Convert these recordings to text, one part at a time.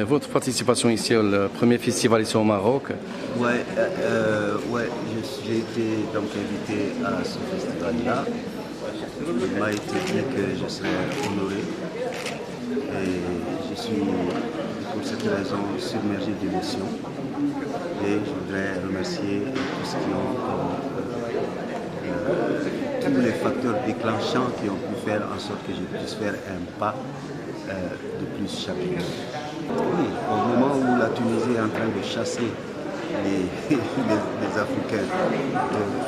votre participation ici au premier festival ici au Maroc. J'ai été donc invité à ce festival-là. Il m'a été dit que je serais honoré et je suis pour cette raison submergé d'émotions et je voudrais remercier tous ceux qui ont tous les facteurs déclenchants qui ont pu faire en sorte que je puisse faire un pas de plus chaque jour. Oui, au moment où la Tunisie est en train de chasser les Africains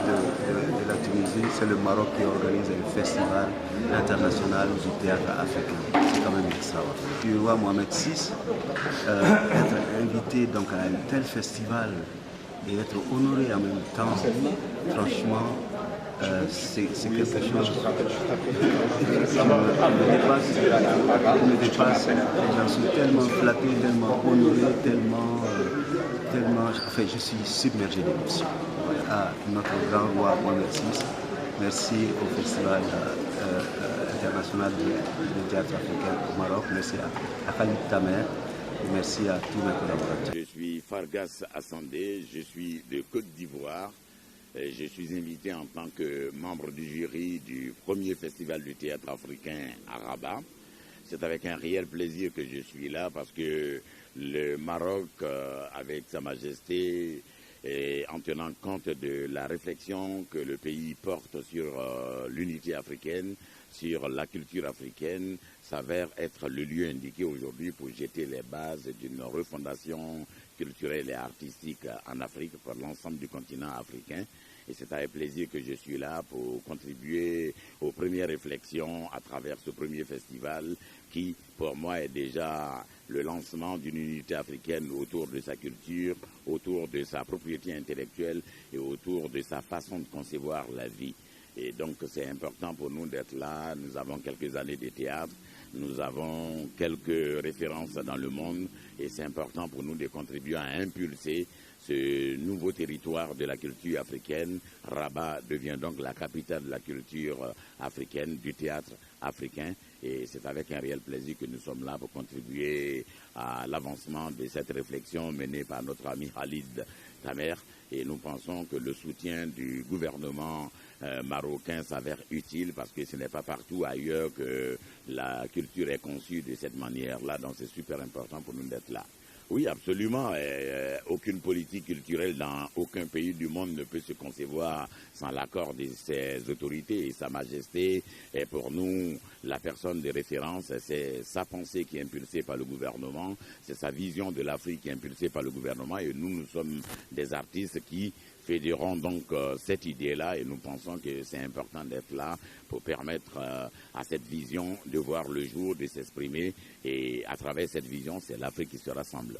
de la Tunisie, c'est le Maroc qui organise un festival international du théâtre africain. C'est quand même extraordinaire. Du roi Mohamed VI, être invité donc à un tel festival et être honoré en même temps, franchement, c'est quelque chose qui me dépasse. J'en suis tellement flatté, tellement honoré, tellement, enfin, je suis submergé d'émotions. À notre grand roi Mohamed VI, merci au Festival international de théâtre africain au Maroc, merci à Khalid Tamer, merci à tous mes collaborateurs. Je suis Fargas Assandé, je suis de Côte d'Ivoire. Je suis invité en tant que membre du jury du premier festival du théâtre africain à Rabat. C'est avec un réel plaisir que je suis là parce que le Maroc, avec Sa Majesté, et en tenant compte de la réflexion que le pays porte sur l'unité africaine, sur la culture africaine, s'avère être le lieu indiqué aujourd'hui pour jeter les bases d'une refondation culturelle et artistique en Afrique pour l'ensemble du continent africain. Et c'est avec plaisir que je suis là pour contribuer aux premières réflexions à travers ce premier festival qui, pour moi, est déjà le lancement d'une unité africaine autour de sa culture, autour de sa propriété intellectuelle et autour de sa façon de concevoir la vie. Et donc, c'est important pour nous d'être là. Nous avons quelques années de théâtre, nous avons quelques références dans le monde et c'est important pour nous de contribuer à impulser ce nouveau territoire de la culture africaine. Rabat devient donc la capitale de la culture africaine, du théâtre africain. Et c'est avec un réel plaisir que nous sommes là pour contribuer à l'avancement de cette réflexion menée par notre ami Khalid Tamer. Et nous pensons que le soutien du gouvernement marocain s'avère utile parce que ce n'est pas partout ailleurs que la culture est conçue de cette manière-là. Donc c'est super important pour nous d'être là. Oui, absolument. Aucune politique culturelle dans aucun pays du monde ne peut se concevoir sans l'accord de ses autorités. Et Sa Majesté est pour nous la personne de référence. C'est sa pensée qui est impulsée par le gouvernement. C'est sa vision de l'Afrique qui est impulsée par le gouvernement. Et nous sommes des artistes qui fédérons donc cette idée-là et nous pensons que c'est important d'être là pour permettre à cette vision de voir le jour, de s'exprimer et à travers cette vision, c'est l'Afrique qui se rassemble.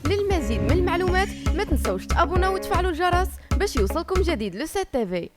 للمزيد من المعلومات ما تنسوش تابونا وتفعلوا الجرس باش يوصلكم جديد لو 7 تي في.